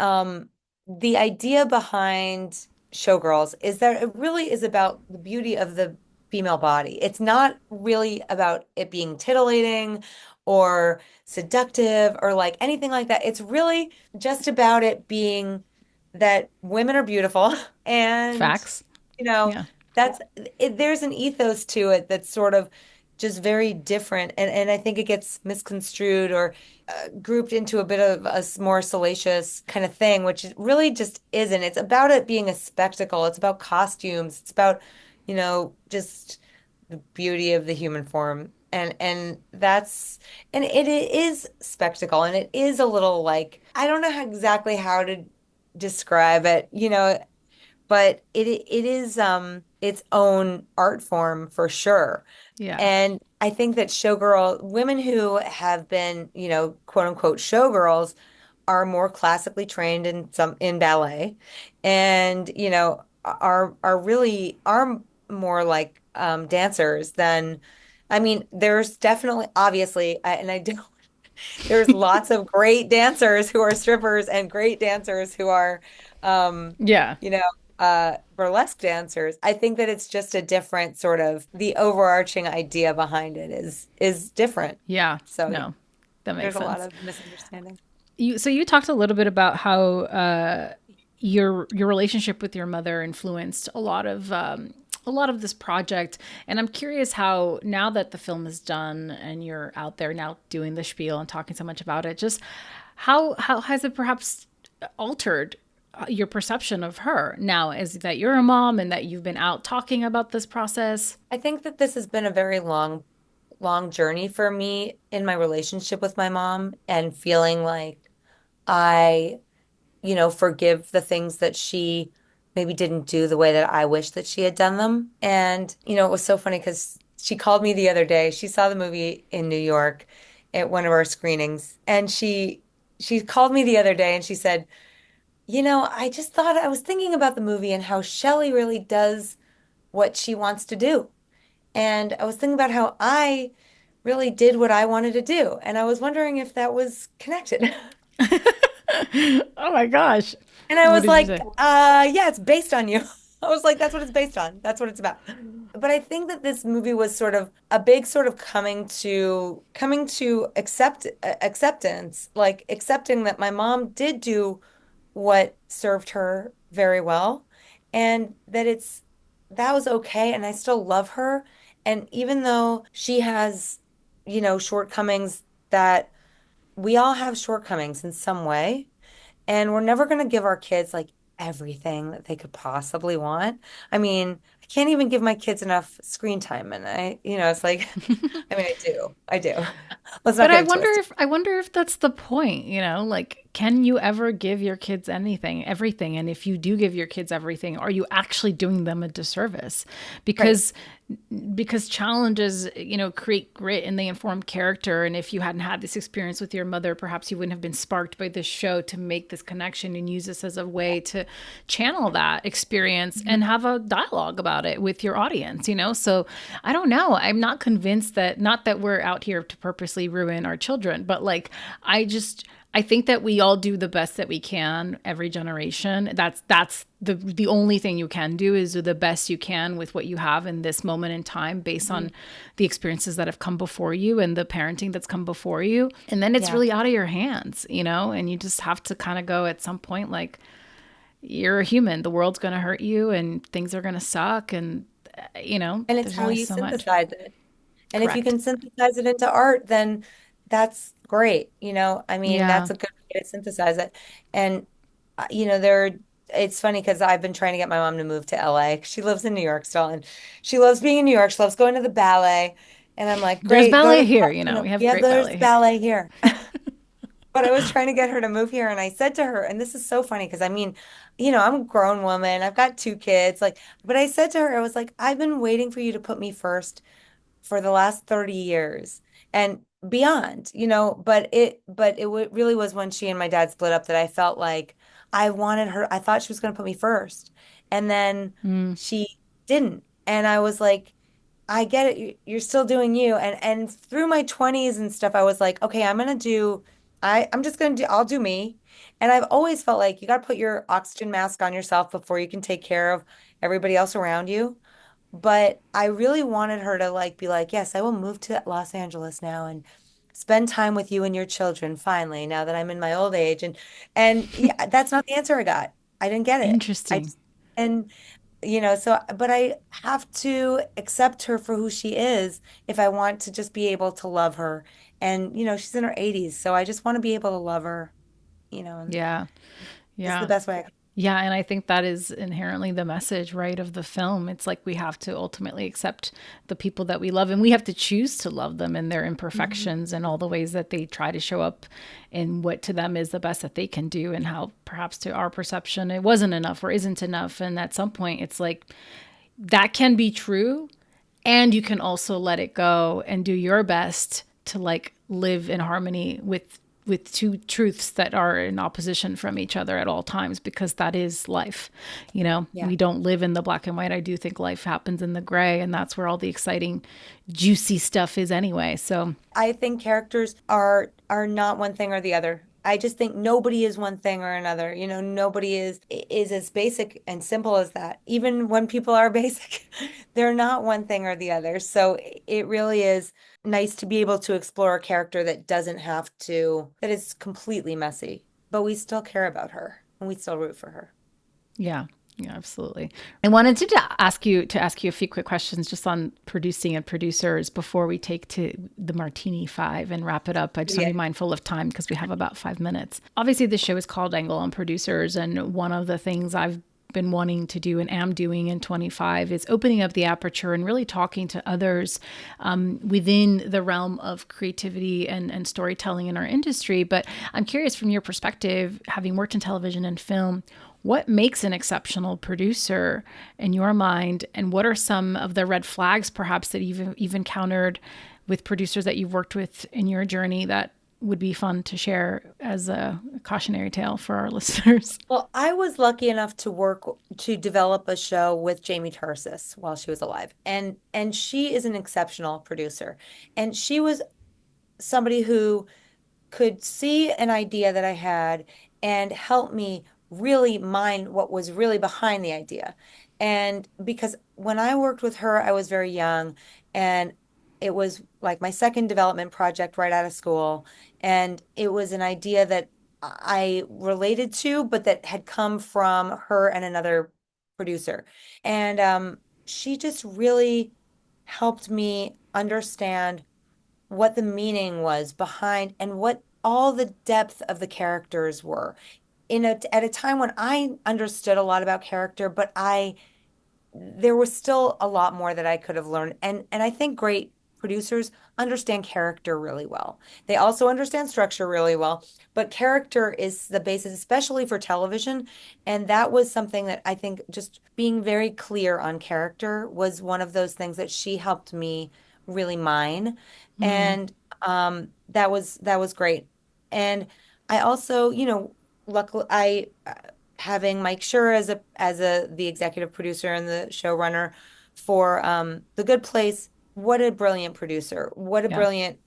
Speaker 2: the idea behind showgirls is that it really is about the beauty of the female body. It's not really about it being titillating or seductive or like anything like that. It's really just about it being that women are beautiful and
Speaker 1: Facts.
Speaker 2: you know
Speaker 1: Yeah.
Speaker 2: that's there's an ethos to it that's sort of just very different, and I think it gets misconstrued or grouped into a bit of a more salacious kind of thing, which it really just isn't. It's about it being a spectacle. It's about costumes. It's about just the beauty of the human form, and that's and it is spectacle, and it is a little like I don't know exactly how to describe it, but it is its own art form for sure.
Speaker 1: Yeah.
Speaker 2: And I think that showgirl women who have been, quote unquote showgirls are more classically trained in ballet, and are really are more like dancers than I mean, there's definitely obviously and I don't there's lots of great dancers who are strippers and great dancers who are,
Speaker 1: Yeah.
Speaker 2: you know, burlesque dancers. I think that it's just a different sort of the overarching idea behind it is different.
Speaker 1: Yeah.
Speaker 2: So yeah,
Speaker 1: No, that
Speaker 2: there's
Speaker 1: makes
Speaker 2: a lot
Speaker 1: sense.
Speaker 2: of misunderstanding.
Speaker 1: So you talked a little bit about how your relationship with your mother influenced a lot of this project, and I'm curious how, now that the film is done and you're out there now doing the spiel and talking so much about it, just how has it perhaps altered your perception of her now, as that you're a mom and that you've been out talking about this process?
Speaker 2: I think that this has been a very long, long journey for me in my relationship with my mom and feeling like I forgive the things that she maybe didn't do the way that I wish that she had done them. And, it was so funny because she called me the other day. She saw the movie in New York at one of our screenings, and she called me the other day and she said, I just thought I was thinking about the movie and how Shelley really does what she wants to do. And I was thinking about how I really did what I wanted to do. And I was wondering if that was connected.
Speaker 1: Oh my gosh.
Speaker 2: And I
Speaker 1: What
Speaker 2: was
Speaker 1: did you
Speaker 2: like,
Speaker 1: say?
Speaker 2: yeah, it's based on you. I was like, that's what it's based on. That's what it's about. But I think that this movie was sort of a big sort of coming to acceptance, like accepting that my mom did do what served her very well and that was okay and I still love her. And even though she has, shortcomings that we all have shortcomings in some way. And we're never going to give our kids like everything that they could possibly want. I mean, I can't even give my kids enough screen time. And it's like, I mean, I do. I do. Let's not
Speaker 1: But
Speaker 2: get it twisted.
Speaker 1: I wonder if that's the point, like can you ever give your kids everything? And if you do give your kids everything, are you actually doing them a disservice?
Speaker 2: Right.
Speaker 1: Because challenges, create grit and they inform character. And if you hadn't had this experience with your mother, perhaps you wouldn't have been sparked by this show to make this connection and use this as a way to channel that experience
Speaker 2: Mhm.
Speaker 1: and have a dialogue about it with your audience. So I don't know. I'm not convinced that, not that we're out here to purposely ruin our children, but like, I think that we all do the best that we can every generation. That's the only thing you can do is do the best you can with what you have in this moment in time based on
Speaker 2: Mhm.
Speaker 1: the experiences that have come before you and the parenting that's come before you. And then it's
Speaker 2: Yeah.
Speaker 1: really out of your hands, and you just have to kind of go at some point like you're a human. The world's going to hurt you and things are going to suck
Speaker 2: And it's
Speaker 1: there's
Speaker 2: how
Speaker 1: only
Speaker 2: you
Speaker 1: so much.
Speaker 2: synthesize it. And if you
Speaker 1: Correct.
Speaker 2: can synthesize it into art, then that's great. I mean,
Speaker 1: Yeah.
Speaker 2: that's a good way to synthesize it. And, it's funny because I've been trying to get my mom to move to LA. She lives in New York still, and she loves being in New York. She loves going to the ballet. And I'm like,
Speaker 1: There's
Speaker 2: great, go
Speaker 1: ballet
Speaker 2: to,
Speaker 1: here, we have
Speaker 2: yeah,
Speaker 1: great
Speaker 2: there's
Speaker 1: ballet here.
Speaker 2: ballet here. But I was trying to get her to move here, and I said to her, and this is so funny because I mean, I'm a grown woman. I've got two kids. Like, but I said to her, I was like, I've been waiting for you to put me first for the last 30 years and beyond, but it really was when she and my dad split up that I felt like I thought she was going to put me first. And then
Speaker 1: Mm.
Speaker 2: she didn't. And I was like, I get it. You're still doing you. And through my 20s and stuff, I was like, okay, I'm just gonna do, I'll do me. And I've always felt like you got to put your oxygen mask on yourself before you can take care of everybody else around you. But I really wanted her to like be like, yes, I will move to Los Angeles now and spend time with you and your children finally, now that I'm in my old age. And yeah, that's not the answer I got. I didn't get it. I
Speaker 1: Interesting.
Speaker 2: just and so but I have to accept her for who she is if I want to just be able to love her. And she's in her 80s, so I just want to be able to love her, and
Speaker 1: Yeah.
Speaker 2: this is the
Speaker 1: Yeah.
Speaker 2: best way I can.
Speaker 1: Yeah, and I think that is inherently the message, right, of the film. It's like we have to ultimately accept the people that we love and we have to choose to love them in their
Speaker 2: Mhm.
Speaker 1: imperfections and all the ways that they try to show up in what to them is the best that they can do and how perhaps to our perception it wasn't enough or isn't enough. And at some point it's like that can be true and you can also let it go and do your best to like live in harmony with two truths that are in opposition from each other at all times because that is life.
Speaker 2: Yeah.
Speaker 1: We don't live in the black and white. I do think life happens in the gray and that's where all the exciting juicy stuff is anyway. So
Speaker 2: I think characters are not one thing or the other. I just think nobody is one thing or another. Nobody is as basic and simple as that. Even when people are basic, they're not one thing or the other. So it really is nice to be able to explore a character that is completely messy, but we still care about her and we still root for her.
Speaker 1: yeah. Yeah, absolutely. I wanted to ask you a few quick questions just on producing and producers before we take to the Martini Five and wrap it up. I just want to
Speaker 2: Yeah.
Speaker 1: be mindful of time because we have about 5 minutes. Obviously, the show is called Angle on Producers, and one of the things I've been wanting to do and am doing in 25 is opening up the aperture and really talking to others within the realm of creativity and storytelling in our industry. But I'm curious from your perspective, having worked in television and film, what makes an exceptional producer in your mind, and what are some of the red flags perhaps that you've encountered with producers that you've worked with in your journey that would be fun to share as a cautionary tale for our listeners?
Speaker 2: Well, I was lucky enough to work to develop a show with Jamie Tarsis while she was alive. And she is an exceptional producer. And she was somebody who could see an idea that I had and help me really mine what was really behind the idea. And because when I worked with her, I was very young and it was like my second development project right out of school. And it was an idea that I related to, but that had come from her and another producer. And she just really helped me understand what the meaning was behind and what all the depth of the characters were at a time when I understood a lot about character, but I there was still a lot more that I could have learned. And I think great producers understand character really well. They also understand structure really well, but character is the basis, especially for television. And that was something that I think just being very clear on character was one of those things that she helped me really mine.
Speaker 1: Mm,
Speaker 2: And that was great. And I also, luckily I having Mike Schur as a the executive producer and the showrunner for The Good Place. What a brilliant producer! What a
Speaker 1: yeah.
Speaker 2: brilliant,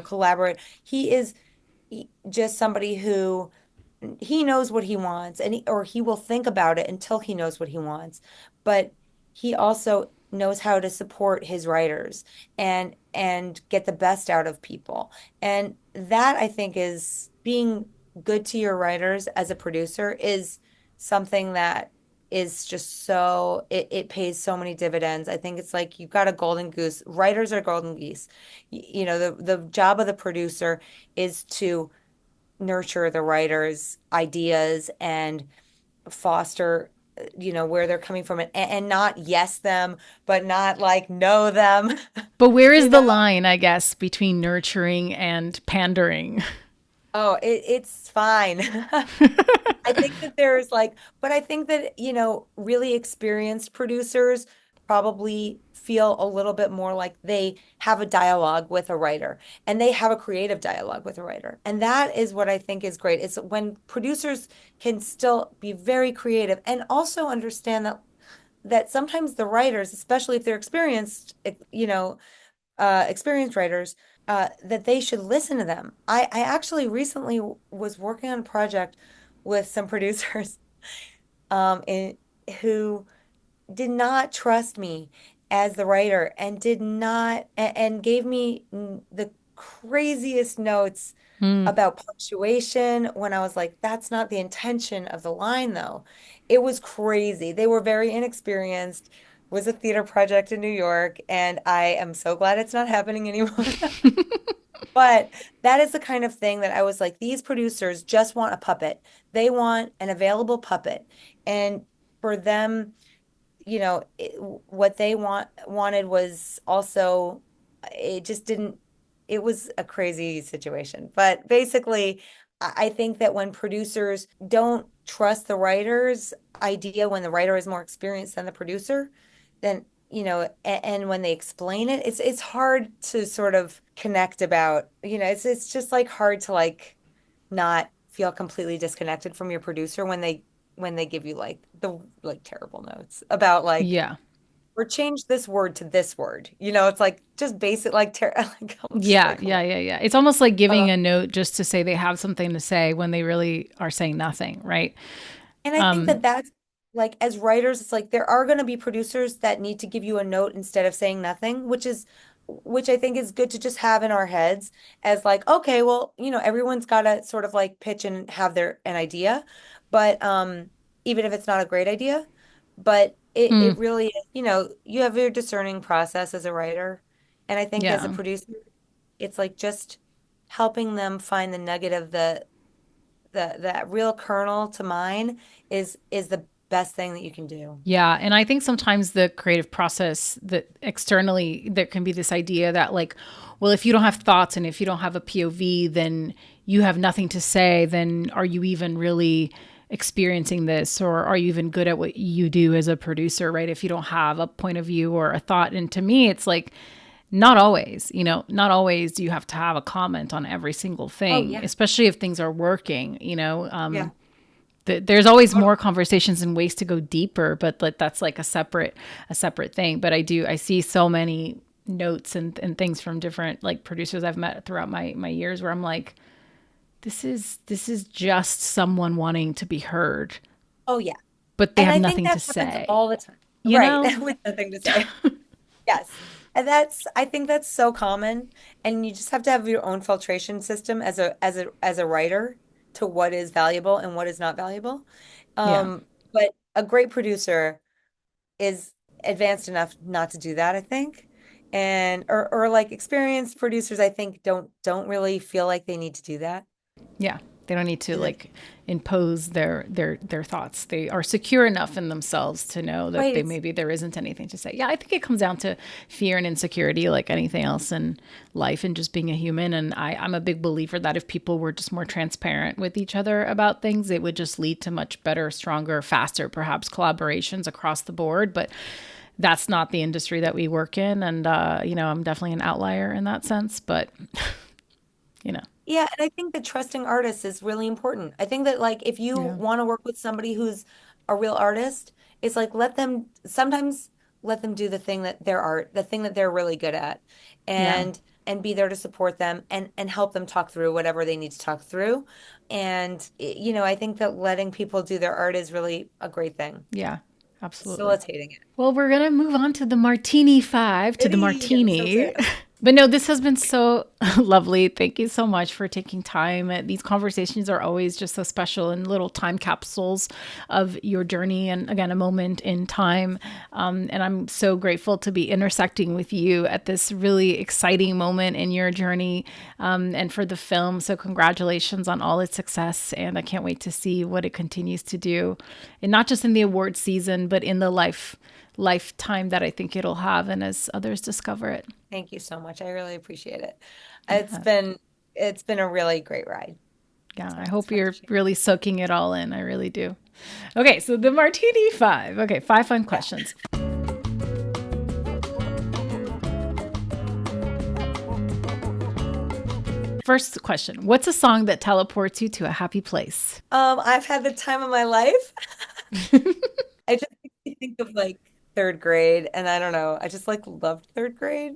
Speaker 2: collaborate. He is just somebody who he knows what he wants or he will think about it until he knows what he wants. But he also knows how to support his writers and get the best out of people. And that I think is being good to your writers as a producer is something that is just it pays so many dividends. I think it's like you've got a golden goose. Writers are golden geese. The job of the producer is to nurture the writer's ideas and foster, where they're coming from and not yes them, but not like know them,
Speaker 1: But where
Speaker 2: you
Speaker 1: is the
Speaker 2: know?
Speaker 1: line, I guess, between nurturing and pandering?
Speaker 2: Oh, it's fine. I think that there's like, but I think that, really experienced producers probably feel a little bit more like they have a dialogue with a writer and they have a creative dialogue with a writer. And that is what I think is great. It's when producers can still be very creative and also understand that sometimes the writers, especially if they're experienced, experienced writers, that they should listen to them. I actually recently was working on a project with some producers in, who did not trust me as the writer and did not and gave me the craziest notes
Speaker 1: Mm.
Speaker 2: about punctuation when I was like, that's not the intention of the line, though. It was crazy. They were very inexperienced. It was a theater project in New York, and I am so glad it's not happening anymore. But that is the kind of thing that I was like, these producers just want a puppet. They want an available puppet. And for them, what they wanted was also it just didn't it was a crazy situation. But basically, I think that when producers don't trust the writer's idea when the writer is more experienced than the producer, then and when they explain it, it's hard to sort of connect about, it's just like hard to like not feel completely disconnected from your producer when they give you like the like terrible notes about like
Speaker 1: Yeah.
Speaker 2: or change this word to this word. It's like just basic like like I'm just
Speaker 1: Yeah,
Speaker 2: like come
Speaker 1: yeah,
Speaker 2: on.
Speaker 1: yeah, yeah. It's almost like
Speaker 2: Uh,
Speaker 1: giving a note just to say they have something to say when they really are saying nothing, right?
Speaker 2: And I think that
Speaker 1: Um,
Speaker 2: that's like as writers, it's like there are going to be producers that need to give you a note instead of saying nothing, which I think is good to just have in our heads as like, okay, well, everyone's got to sort of like pitch and have an idea, but even if it's not a great idea, but it
Speaker 1: mm,
Speaker 2: really is, you have your discerning process as a writer. And I think as a
Speaker 1: yeah.
Speaker 2: producer, it's like just helping them find the nugget of that real kernel to mine is the best thing that you can do.
Speaker 1: Yeah, and I think sometimes the creative process that externally there can be this idea that like, well, if you don't have thoughts and if you don't have a POV, then you have nothing to say, then are you even really experiencing this or are you even good at what you do as a producer, right? If you don't have a point of view or a thought. And to me, it's like Not always, not always do you have to have a comment on every single
Speaker 2: Oh
Speaker 1: thing,
Speaker 2: yeah.
Speaker 1: especially if things are working,
Speaker 2: Yeah.
Speaker 1: there's always
Speaker 2: Totally.
Speaker 1: more conversations and ways to go deeper, but that's like a separate thing. But I see so many notes and things from different like producers I've met throughout my years where I'm like, this is just someone wanting to be heard,
Speaker 2: Oh yeah.
Speaker 1: but they
Speaker 2: And
Speaker 1: have
Speaker 2: I think
Speaker 1: nothing to
Speaker 2: that happens
Speaker 1: say,
Speaker 2: all the time.
Speaker 1: you
Speaker 2: Right.
Speaker 1: know?
Speaker 2: With nothing to say. Yes. And I think that's so common. And you just have to have your own filtration system as a writer to what is valuable and what is not valuable.
Speaker 1: Yeah.
Speaker 2: But a great producer is advanced enough not to do that, I think. And or like experienced producers, I think don't really feel like they need to do that.
Speaker 1: Yeah. They don't need to
Speaker 2: And it's
Speaker 1: like impose their thoughts. They are secure enough in themselves to know that
Speaker 2: right.
Speaker 1: they
Speaker 2: It's
Speaker 1: maybe there isn't anything to say. Yeah, I think it comes down to fear and insecurity like anything else in life and just being a human. And I'm a big believer that if people were just more transparent with each other about things, it would just lead to much better, stronger, faster, perhaps collaborations across the board. But that's not the industry that we work in. And, I'm definitely an outlier in that sense. But, you know,
Speaker 2: Yeah, and I think that trusting artists is really important. I think that like if you
Speaker 1: yeah.
Speaker 2: want to work with somebody who's a real artist, it's like let them do the thing that the thing that they're really good at
Speaker 1: Yeah.
Speaker 2: and be there to support them and help them talk through whatever they need to talk through. And I think that letting people do their art is really a great thing.
Speaker 1: Yeah. Absolutely.
Speaker 2: Facilitating it.
Speaker 1: Well, we're going to move on to the Martini Five, to the
Speaker 2: Yay, I'm so
Speaker 1: Martini.
Speaker 2: excited.
Speaker 1: But no, this has been so lovely. Thank you so much for taking time. These conversations are always just so special and little time capsules of your journey. And again, a moment in time. And I'm so grateful to be intersecting with you at this really exciting moment in your journey and for the film. So, congratulations on all its success. And I can't wait to see what it continues to do. And not just in the award season, but in the lifetime that I think it'll have and as others discover it.
Speaker 2: Thank you so much. I really appreciate it. It's
Speaker 1: Yeah.
Speaker 2: been it's been a really great ride.
Speaker 1: Yeah.
Speaker 2: So
Speaker 1: I
Speaker 2: it's
Speaker 1: hope
Speaker 2: fun to
Speaker 1: you're
Speaker 2: share.
Speaker 1: really soaking it all in. I really do. Okay. So the Martini Five. Okay. 5 fun
Speaker 2: Yeah.
Speaker 1: questions. First question. What's a song that teleports you to a happy place?
Speaker 2: I've had the time of my life. I just think of like third grade, and I don't know. I just like loved third grade,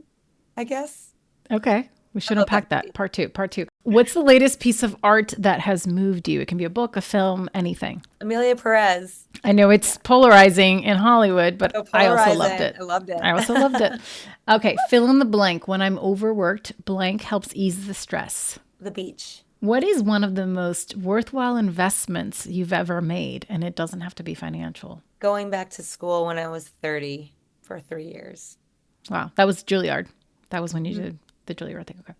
Speaker 2: I guess.
Speaker 1: Okay. We
Speaker 2: I
Speaker 1: should
Speaker 2: love that
Speaker 1: unpack that.
Speaker 2: movie.
Speaker 1: Part two. Part two. What's the latest piece of art that has moved you? It can be a book, a film, anything.
Speaker 2: Amelia Perez.
Speaker 1: I know it's
Speaker 2: Yeah.
Speaker 1: polarizing in Hollywood, but
Speaker 2: So
Speaker 1: I also loved
Speaker 2: polarizing.
Speaker 1: it.
Speaker 2: I loved it.
Speaker 1: I also loved it. Okay, fill in the blank. When I'm overworked, blank helps ease the stress.
Speaker 2: The beach.
Speaker 1: What is one of the most worthwhile investments you've ever made? And it doesn't have to be financial.
Speaker 2: Going back to school when I was 30 for 3 years.
Speaker 1: Wow, that was Juilliard. That was when you did the Juilliard thing. Okay.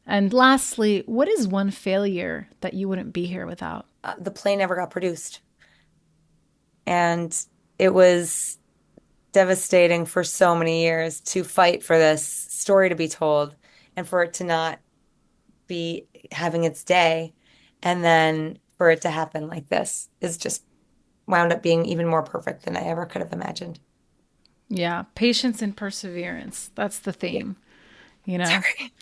Speaker 1: And lastly, what is one failure that you wouldn't be here without?
Speaker 2: The play never got produced. And it was devastating for so many years to fight for this story to be told and for it to not be having its day. And then for it to happen like this is just wound up being even more perfect than I ever could have imagined.
Speaker 1: Yeah, patience and perseverance. That's the
Speaker 2: Yeah.
Speaker 1: theme, you know?
Speaker 2: Sorry.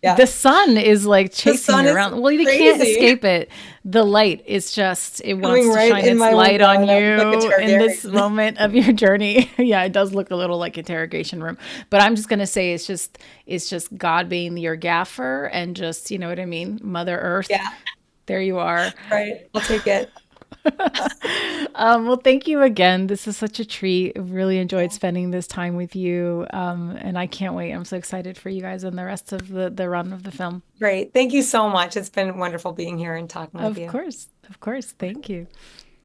Speaker 1: The
Speaker 2: Yeah.
Speaker 1: sun is like
Speaker 2: The
Speaker 1: chasing
Speaker 2: sun
Speaker 1: you
Speaker 2: is
Speaker 1: around. Well, you can't
Speaker 2: crazy
Speaker 1: escape it. The light is just, it
Speaker 2: coming
Speaker 1: wants to
Speaker 2: right
Speaker 1: shine
Speaker 2: in
Speaker 1: its
Speaker 2: my
Speaker 1: light
Speaker 2: window
Speaker 1: on
Speaker 2: and it looks like a
Speaker 1: you in this
Speaker 2: interrogation.
Speaker 1: moment of your journey. Yeah, it does look a little like interrogation room. But I'm just gonna say it's just God being your gaffer and just, you know what I mean? Mother Earth.
Speaker 2: Yeah,
Speaker 1: There you are.
Speaker 2: right. I'll take it.
Speaker 1: Well, thank you again. This is such a treat. I've really enjoyed
Speaker 2: Yeah.
Speaker 1: spending this time with you. And I can't wait. I'm so excited for you guys and the rest of the run of the film.
Speaker 2: Great. Thank you so much. It's been wonderful being here and talking with
Speaker 1: Of
Speaker 2: you.
Speaker 1: course. Of course. Thank you.